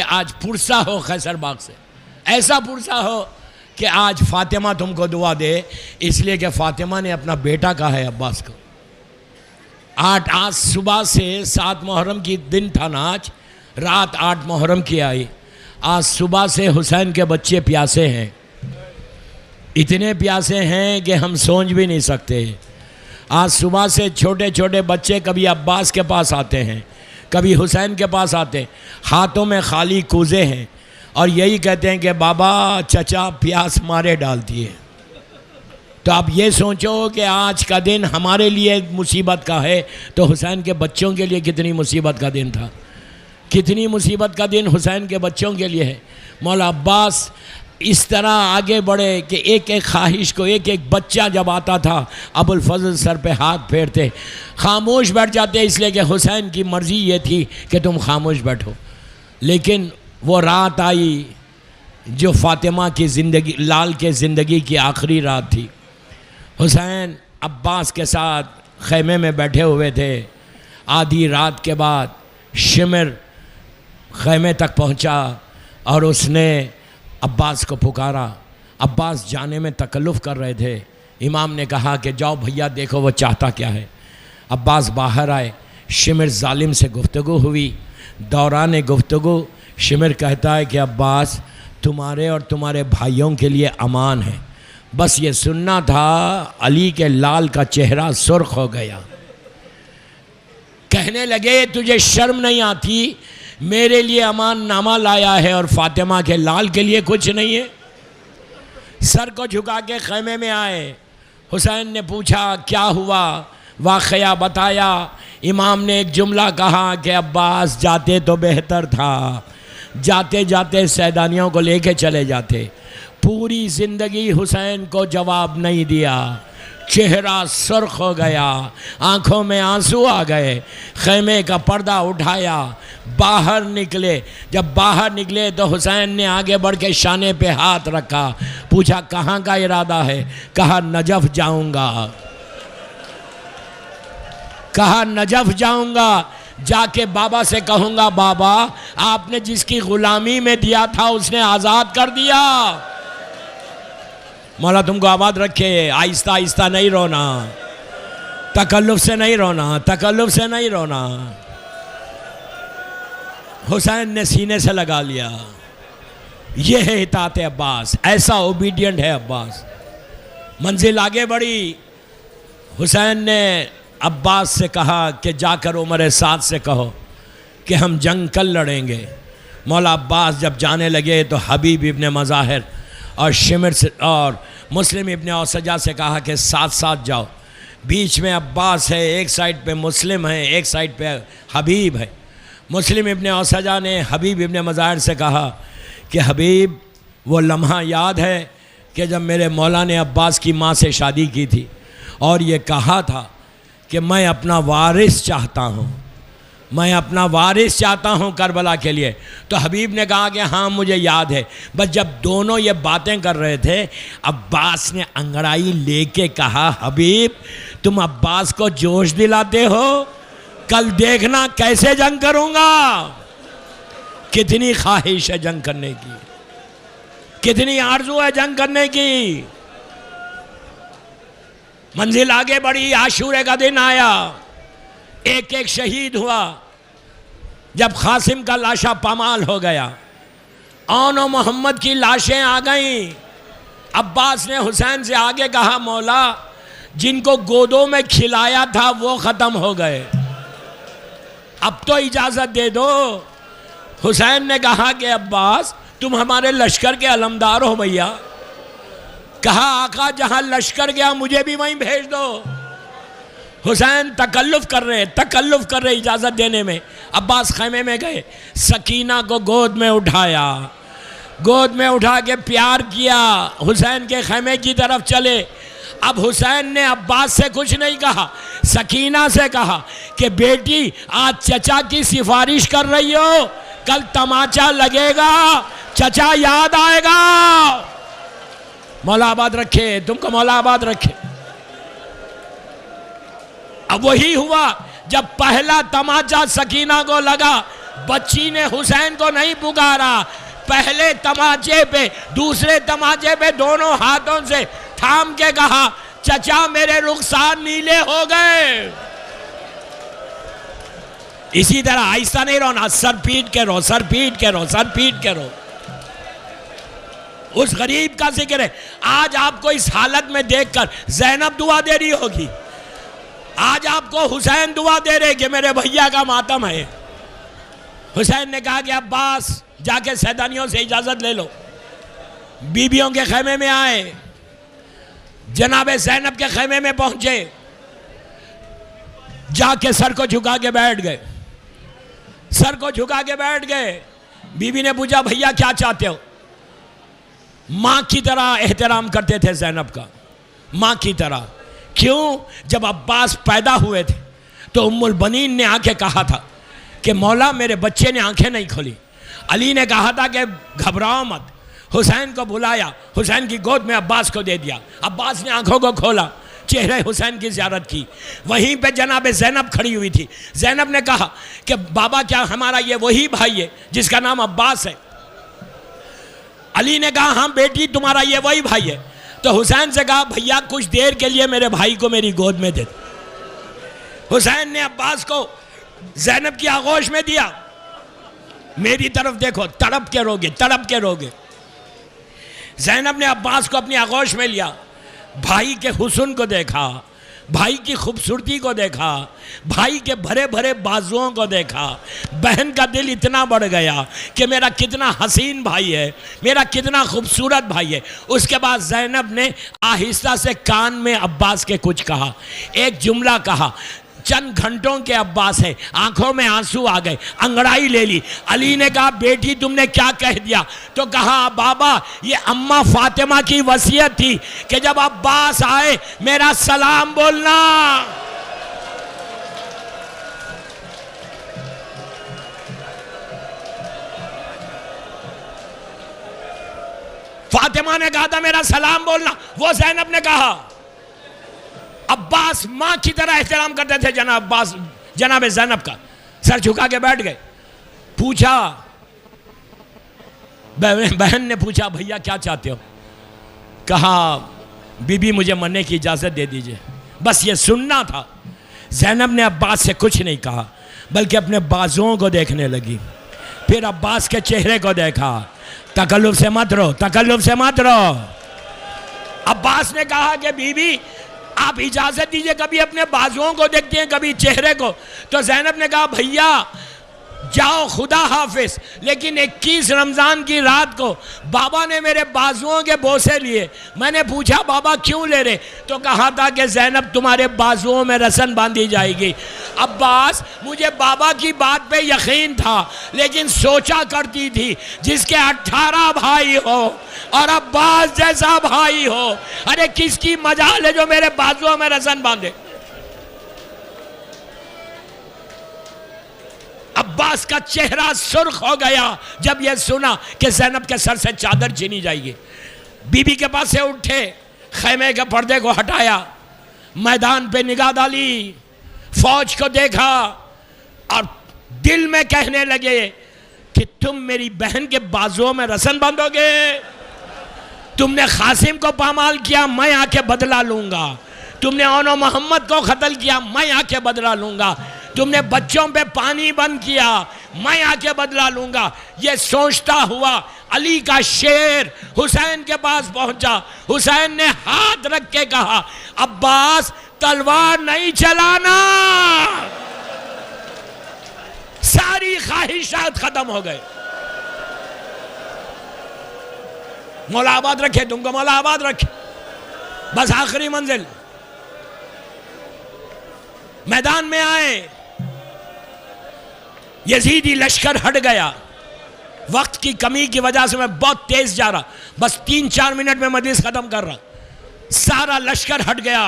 आज पुरसा हो खैसरबाग से, ऐसा पुरसा हो कि आज फातिमा तुमको दुआ दे, इसलिए कि फातिमा ने अपना बेटा कहा है अब्बास को। आज सुबह से 7 मुहर्रम की दिन था ना, आज रात 8 मुहर्रम की आई। आज सुबह से हुसैन के बच्चे प्यासे हैं, इतने प्यासे हैं कि हम सोच भी नहीं सकते। आज सुबह से छोटे छोटे बच्चे कभी अब्बास के पास आते हैं, कभी हुसैन के पास आते हैं, हाथों में खाली कूजे हैं और यही कहते हैं कि बाबा चचा प्यास मारे डालती है। तो आप ये सोचो कि आज का दिन हमारे लिए मुसीबत का है, तो हुसैन के बच्चों के लिए कितनी मुसीबत का दिन था, कितनी मुसीबत का दिन हुसैन के बच्चों के लिए है। मौला अब्बास इस तरह आगे बढ़े कि एक एक ख्वाहिश को, एक एक बच्चा जब आता था अबुल फजल सर पे हाथ फेरते, खामोश बैठ जाते, इसलिए कि हुसैन की मर्ज़ी ये थी कि तुम खामोश बैठो। लेकिन वो रात आई जो फातिमा की ज़िंदगी, लाल के ज़िंदगी की आखिरी रात थी। हुसैन अब्बास के साथ खैमे में बैठे हुए थे। आधी रात के बाद शिमर खैमे तक पहुंचा और उसने अब्बास को पुकारा। अब्बास जाने में तकल्लुफ़ कर रहे थे। इमाम ने कहा कि जाओ भैया देखो वो चाहता क्या है। अब्बास बाहर आए, शिमर जालिम से गुफ्तगू हुई। दौरान गुफ्तगू शिमर कहता है कि अब्बास तुम्हारे और तुम्हारे भाइयों के लिए अमान है, बस ये सुनना था अली के लाल का चेहरा सुर्ख हो गया। कहने लगे तुझे शर्म नहीं आती, मेरे लिए अमान नामा लाया है और फातिमा के लाल के लिए कुछ नहीं है। सर को झुका के खैमे में आए। हुसैन ने पूछा क्या हुआ, वाक़या बताया। इमाम ने एक जुमला कहा कि अब्बास जाते तो बेहतर था, जाते जाते सैदानियों को लेके चले जाते। पूरी ज़िंदगी हुसैन को जवाब नहीं दिया, चेहरा सुर्ख हो गया, आंखों में आंसू आ गए। खैमे का पर्दा उठाया, बाहर निकले। जब बाहर निकले तो हुसैन ने आगे बढ़ के शाने पे हाथ रखा, पूछा कहाँ का इरादा है। कहा नजफ़ जाऊंगा, कहा नजफ़ जाऊंगा, जाके बाबा से कहूँगा बाबा आपने जिसकी ग़ुलामी में दिया था उसने आज़ाद कर दिया। मौला तुमको आबाद रखे। आहिस्ता आहिस्ता नहीं रोना, तकल्लुफ़ से नहीं रोना, तकल्लुफ़ से नहीं रोना। हुसैन ने सीने से लगा लिया। ये है इताअत अब्बास, ऐसा ओबीडियंट है अब्बास। मंजिल आगे बढ़ी। हुसैन ने अब्बास से कहा कि जाकर उमर साद से कहो कि हम जंग कल लड़ेंगे। मौला अब्बास जब जाने लगे तो हबीब इब्न मज़ाहिर और शिमर से और मुस्लिम इब्न औसजा से कहा कि साथ साथ जाओ। बीच में अब्बास है, एक साइड पे मुस्लिम है, एक साइड पे हबीब है। मुस्लिम इब्न औसजा ने हबीब इब्न मज़ाहिर से कहा कि हबीब वो लम्हा याद है कि जब मेरे मौला ने अब्बास की माँ से शादी की थी और ये कहा था कि मैं अपना वारिस चाहता हूँ, मैं अपना वारिस चाहता हूँ करबला के लिए। तो हबीब ने कहा कि हाँ मुझे याद है। बस जब दोनों ये बातें कर रहे थे, अब्बास ने अंगड़ाई लेके कहा हबीब तुम अब्बास को जोश दिलाते हो, कल देखना कैसे जंग करूँगा। कितनी ख्वाहिश है जंग करने की, कितनी आरज़ू है जंग करने की। मंजिल आगे बढ़ी। आशूरे का दिन आया, एक एक शहीद हुआ। जब कासिम का लाशा पामाल हो गया, औन और मोहम्मद की लाशें आ गईं। अब्बास ने हुसैन से आगे कहा मौला जिनको गोदों में खिलाया था वो ख़त्म हो गए, अब तो इजाज़त दे दो। हुसैन ने कहा कि अब्बास तुम हमारे लश्कर के अलमदार हो भैया। कहा आका जहाँ लश्कर गया मुझे भी वहीं भेज दो। हुसैन तकल्लुफ़ कर रहे इजाज़त देने में। अब्बास खैमे में गए, सकीना को गोद में उठाया, गोद में उठा के प्यार किया, हुसैन के खैमे की तरफ चले। अब हुसैन ने अब्बास से कुछ नहीं कहा, सकीना से कहा कि बेटी आज चचा की सिफारिश कर रही हो, कल तमाचा लगेगा, चचा याद आएगा। मौला आबाद रखे, तुमको मौला आबाद रखे। अब वही हुआ जब पहला तमाचा सकीना को लगा, बच्ची ने हुसैन को नहीं पुकारा, पहले तमाचे पे दूसरे तमाचे पे दोनों हाथों से थाम के कहा, चचा मेरे रुखसार नीले हो गए। इसी तरह आहिस्ता नहीं रोना, सर पीट के रो, सर पीट के रो, सर पीट के रो। उस गरीब का जिक्र है। आज आपको इस हालत में देखकर ज़ैनब दुआ दे रही होगी, आज आपको हुसैन दुआ दे रहे कि मेरे भैया का मातम है। हुसैन ने कहा कि अब्बास जाके सैदानियों से इजाजत ले लो। बीबियों के खेमे में आए, जनाबे ज़ैनब के खेमे में पहुंचे, जाके सर को झुका के बैठ गए, सर को झुका के बैठ गए। बीबी ने पूछा भैया क्या चाहते हो? मां की तरह एहतराम करते थे ज़ैनब का, मां की तरह। क्यों? जब अब्बास पैदा हुए थे तो उम्मुल बनीन ने आके कहा था कि मौला मेरे बच्चे ने आंखें नहीं खोली। अली ने कहा था कि घबराओ मत। हुसैन को बुलाया, हुसैन की गोद में अब्बास को दे दिया। अब्बास ने आंखों को खोला, चेहरे हुसैन की ज़ियारत की। वहीं पे जनाब ज़ैनब खड़ी हुई थी। ज़ैनब ने कहा कि बाबा क्या हमारा ये वही भाई है जिसका नाम अब्बास है? अली ने कहा हाँ बेटी तुम्हारा ये वही भाई है। तो हुसैन से कहा भैया कुछ देर के लिए मेरे भाई को मेरी गोद में दे। हुसैन ने अब्बास को ज़ैनब की आगोश में दिया। मेरी तरफ देखो, तड़प के रोगे, तड़प के रोगे। ज़ैनब ने अब्बास को अपनी आगोश में लिया, भाई के हुस्न को देखा, भाई की खूबसूरती को देखा, भाई के भरे भरे बाजुओं को देखा। बहन का दिल इतना बढ़ गया कि मेरा कितना हसीन भाई है, मेरा कितना खूबसूरत भाई है। उसके बाद ज़ैनब ने आहिस्ता से कान में अब्बास के कुछ कहा, एक जुमला कहा। चंद घंटों के अब्बास है, आंखों में आंसू आ गए, अंगड़ाई ले ली। अली ने कहा बेटी तुमने क्या कह दिया? तो कहा बाबा ये अम्मा फातिमा की वसीयत थी कि जब अब्बास आए मेरा सलाम बोलना। फातिमा ने कहा था मेरा सलाम बोलना, वो ज़ैनब ने कहा। अब्बास मां की तरह एहतराम करते थे जनाब ज़ैनब का। सर झुका के बैठ गए। पूछा, बहन ने पूछा भैया क्या चाहते हो? कहा बीबी मुझे मरने की इजाज़त दे दीजिए। बस ये सुनना था। ज़ैनब ने अब्बास से कुछ नहीं कहा बल्कि अपने बाजुओं को देखने लगी। फिर अब्बास के चेहरे को देखा। तकल्लुफ से मत रो, तकल्लुफ से मत रो। अब्बास ने कहा कि बीबी आप इजाज़त दीजिए, कभी अपने बाजुओं को देखते हैं कभी चेहरे को। तो ज़ैनब ने कहा भैया जाओ खुदा हाफिज। लेकिन 21 रमज़ान की रात को बाबा ने मेरे बाजुओं के बोसे लिए। मैंने पूछा बाबा क्यों ले रहे? तो कहा था कि ज़ैनब तुम्हारे बाजुओं में रस्म बांधी जाएगी। अब्बास मुझे बाबा की बात पे यकीन था, लेकिन सोचा करती थी जिसके 18 भाई हो और अब्बास जैसा भाई हो, अरे किसकी मजाल है जो मेरे बाजुओं में रस्म बांधे। अब्बास का चेहरा सुर्ख हो गया जब यह सुना कि ज़ैनब के सर से चादर छीनी जाएगी। बीबी के पास से उठे, खैमे के पर्दे को हटाया, मैदान पे निगाह डाली, फौज को देखा और दिल में कहने लगे कि तुम मेरी बहन के बाजुओं में रस्म बांधोगे? तुमने कासिम को पामाल किया, मैं आके बदला लूंगा। तुमने ओनो मोहम्मद को कत्ल किया, मैं आके बदला लूंगा। तुमने बच्चों पे पानी बंद किया, मैं आके बदला लूंगा। ये सोचता हुआ अली का शेर हुसैन के पास पहुंचा। हुसैन ने हाथ रख के कहा अब्बास तलवार नहीं चलाना। सारी ख्वाहिशात खत्म हो गए। मौला आबाद रखे तुमको, मौला आबाद रखे। बस आखिरी मंजिल। मैदान में आए, यजीदी लश्कर हट गया। वक्त की कमी की वजह से मैं बहुत तेज जा रहा, बस 3-4 मिनट में मजलिस खत्म कर रहा। सारा लश्कर हट गया,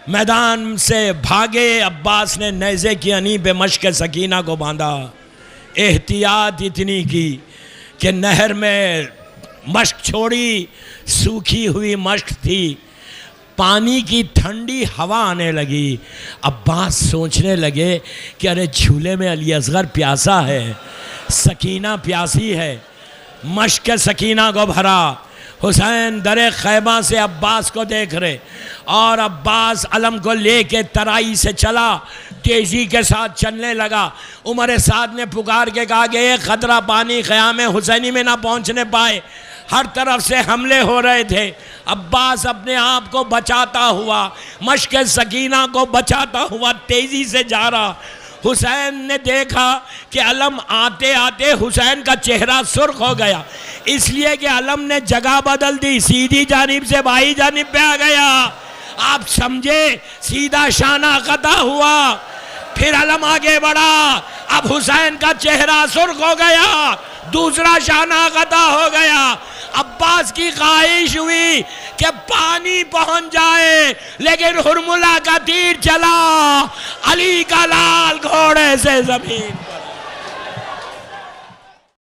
मैदान से भागे। अब्बास ने नेज़े की अनी पे मश्क सकीना को बांधा। एहतियात इतनी की कि नहर में मश्क छोड़ी, सूखी हुई मश्क थी। पानी की ठंडी हवा आने लगी। अब्बास सोचने लगे कि अरे झूले में अली असगर प्यासा है, सकीना प्यासी है। मश्क सकीना को भरा। हुसैन दरे खैमा से अब्बास को देख रहे और अब्बास अलम को लेके तराई से चला, तेज़ी के साथ चलने लगा। उमर साद ने पुकार के कहा कि ये खतरा पानी क़याम हुसैनी में ना पहुंचने पाए, हर तरफ से हमले हो रहे थे। अब्बास अपने आप को बचाता हुआ, मश्क सकीना को बचाता हुआ तेज़ी से जा रहा। हुसैन ने देखा कि अलम आते आते हुसैन का चेहरा सुर्ख हो गया, इसलिए कि अलम ने जगह बदल दी, सीधी जानिब से बाई जानिब पे आ गया। आप समझे, सीधा शाना कता हुआ। फिर अलम आगे बढ़ा, अब हुसैन का चेहरा सुर्ख हो गया, दूसरा शाना कता हो गया। अब्बास की ख्वाहिश हुई कि पानी पहुंच जाए, लेकिन हुरमुला का तीर चला, अली का लाल घोड़े से जमीन